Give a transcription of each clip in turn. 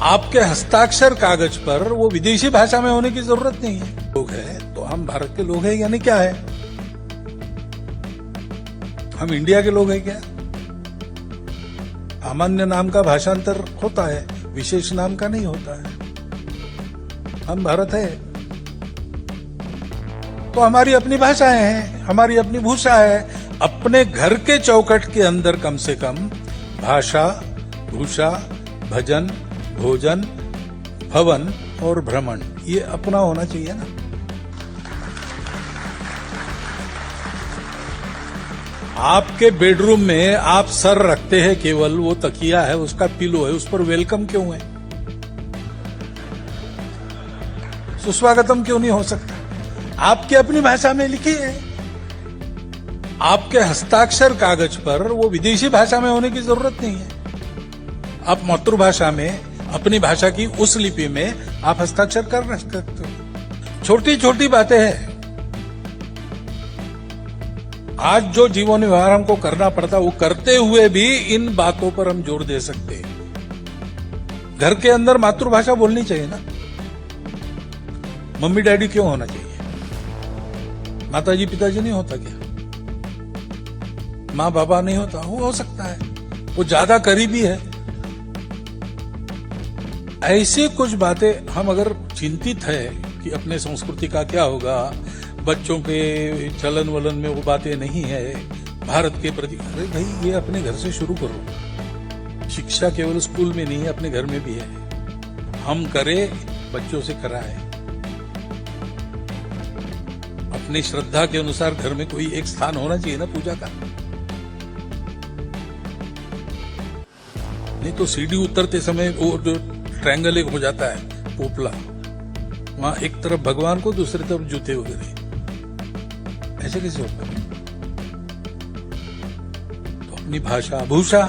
आपके हस्ताक्षर कागज पर वो विदेशी भाषा में होने की जरूरत नहीं है। लोग हैं तो हम भारत के लोग हैं यानी क्या है, हम इंडिया के लोग हैं क्या? सामान्य नाम का भाषांतर होता है, विशेष नाम का नहीं होता है। हम भारत है तो हमारी अपनी भाषाएं हैं, हमारी अपनी भूषा है। अपने घर के चौखट के अंदर कम से कम भाषा, भूषा, भजन, भोजन, भवन और भ्रमण ये अपना होना चाहिए ना। आपके बेडरूम में आप सर रखते हैं, केवल वो तकिया है, उसका पिलो है, उस पर वेलकम क्यों है, सुस्वागतम क्यों नहीं हो सकता? आपकी अपनी भाषा में लिखी है। आपके हस्ताक्षर कागज पर वो विदेशी भाषा में होने की जरूरत नहीं है। आप मातृभाषा में, अपनी भाषा की उस लिपि में आप हस्ताक्षर कर सकते हो। छोटी छोटी बातें हैं। आज जो जीवन व्यवहार हमको करना पड़ता है वो करते हुए भी इन बातों पर हम जोर दे सकते हैं। घर के अंदर मातृभाषा बोलनी चाहिए ना। मम्मी डैडी क्यों होना चाहिए? माताजी पिताजी नहीं होता क्या? माँ बाबा नहीं होता? वो हो सकता है, वो ज्यादा करीबी है। ऐसी कुछ बातें हम अगर चिंतित है कि अपने संस्कृति का क्या होगा, बच्चों के चलन वलन में वो बातें नहीं है, भारत के प्रति, अरे भाई ये अपने घर से शुरू करो। शिक्षा केवल स्कूल में नहीं है, अपने घर में भी है। हम करें, बच्चों से कराएं। अपनी श्रद्धा के अनुसार घर में कोई एक स्थान होना चाहिए ना पूजा का। नहीं तो सीढ़ी उतरते समय वो जो ट्रायंगल एक हो जाता है, पोपला, वहां एक तरफ भगवान को, दूसरी तरफ जूते वगैरह, ऐसे कैसे होता है? तो अपनी भाषा, भूषा,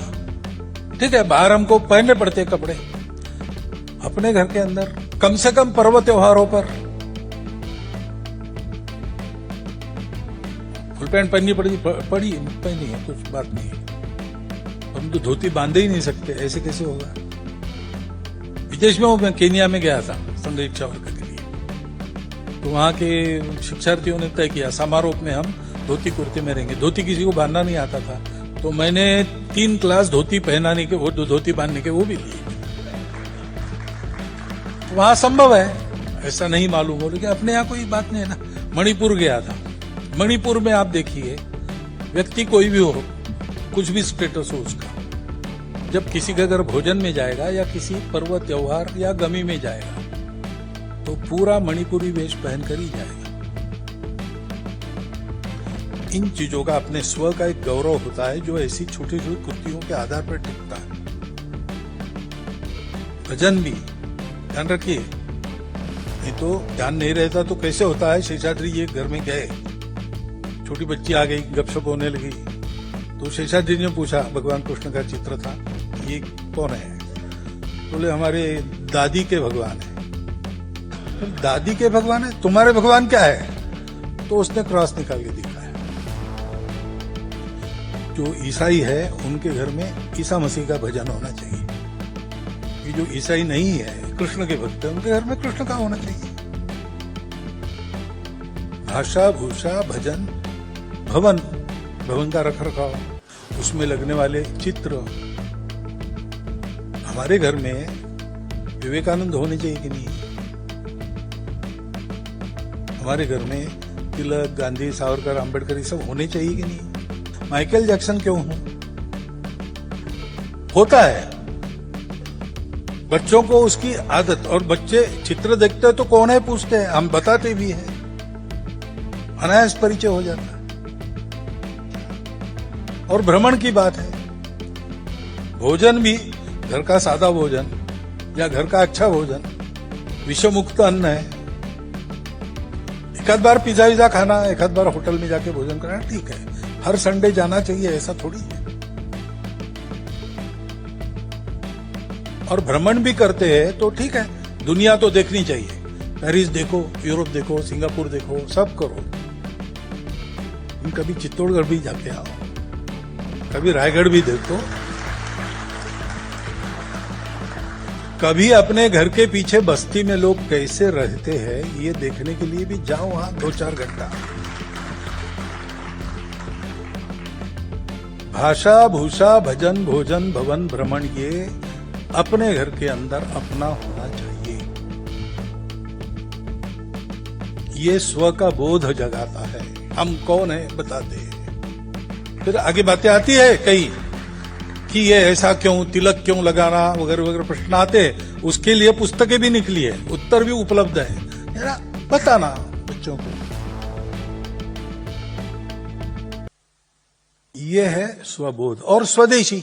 ठीक है, बाहर हमको पहनने पड़ते कपड़े, अपने घर के अंदर कम से कम पर्व त्योहारों पर फुल पैंट पहननी पहनी है, कुछ बात नहीं है। हम तो धोती बांधे ही नहीं सकते, ऐसे कैसे होगा? विदेश में मैं केनिया में गया था संघ शिक्षा वर्ग के लिए, तो वहां के शिक्षार्थियों ने तय किया समारोह में हम धोती कुर्ते में रहेंगे। धोती किसी को बांधना नहीं आता था, तो मैंने 3 क्लास धोती पहनाने के, वो धोती बांधने के वो भी लिए। वहां संभव है, ऐसा नहीं मालूम हो, लेकिन अपने यहाँ कोई बात नहीं है ना। मणिपुर गया था, मणिपुर में आप देखिए, व्यक्ति कोई भी हो, कुछ भी स्टेटस हो उसका, जब किसी के घर भोजन में जाएगा या किसी पर्व त्योहार या गमी में जाएगा तो पूरा मणिपुरी वेश पहनकर ही जाएगा। इन चीजों का अपने स्व का एक गौरव होता है जो ऐसी छोटी छोटी कृतियों के आधार पर टिकता है। भजन भी ध्यान रखिए, नहीं तो ध्यान नहीं रहता तो कैसे होता है। शेषाद्री जी घर में गए, छोटी बच्ची आ गई, गपशप होने लगी, तो शेषाद्री ने पूछा, भगवान कृष्ण का चित्र था, ये कौन है? बोले हमारे दादी के भगवान है। दादी के भगवान है? तुम्हारे भगवान क्या है? तो उसने क्रॉस निकाल के दिखाया। जो ईसाई है उनके घर में ईसा मसीह का भजन होना चाहिए। ये जो ईसाई नहीं है, कृष्ण के भक्त है, उनके घर में कृष्ण का होना चाहिए। भाषा, भूषा, भजन, भवन, भवन का रखरखाव, उसमें लगने वाले चित्र। हमारे घर में विवेकानंद होने चाहिए कि नहीं? हमारे घर में तिलक, गांधी, सावरकर, अंबेडकर ये सब होने चाहिए कि नहीं? माइकल जैक्सन क्यों हो? होता है। बच्चों को उसकी आदत, और बच्चे चित्र देखते हैं तो कौन है पूछते हैं, हम बताते भी हैं, अनायास परिचय हो जाता है। और भ्रमण की बात है, भोजन भी घर का सादा भोजन या घर का अच्छा भोजन, विषमुक्त अन्न है। एक आध बार पिज्जा विजा खाना, एक आध बार होटल में जाके भोजन करना ठीक है, हर संडे जाना चाहिए ऐसा थोड़ी है। और भ्रमण भी करते हैं तो ठीक है, दुनिया तो देखनी चाहिए, पेरिस देखो, यूरोप देखो, सिंगापुर देखो, सब करो। कभी चित्तौड़गढ़ भी जाके आओ, कभी रायगढ़ भी देखो, कभी अपने घर के पीछे बस्ती में लोग कैसे रहते हैं ये देखने के लिए भी जाओ वहां 2-4 घंटा। भाषा भूषा भजन भोजन भवन भ्रमण ये अपने घर के अंदर अपना होना चाहिए। ये स्व का बोध जगाता है, हम कौन है बताते हैं। फिर आगे बातें आती है कई कि ये ऐसा क्यों, तिलक क्यों लगाना वगैरह वगैरह प्रश्न आते हैं। उसके लिए पुस्तकें भी निकली है, उत्तर भी उपलब्ध है, जरा बताना बच्चों को। ये है स्वबोध और स्वदेशी।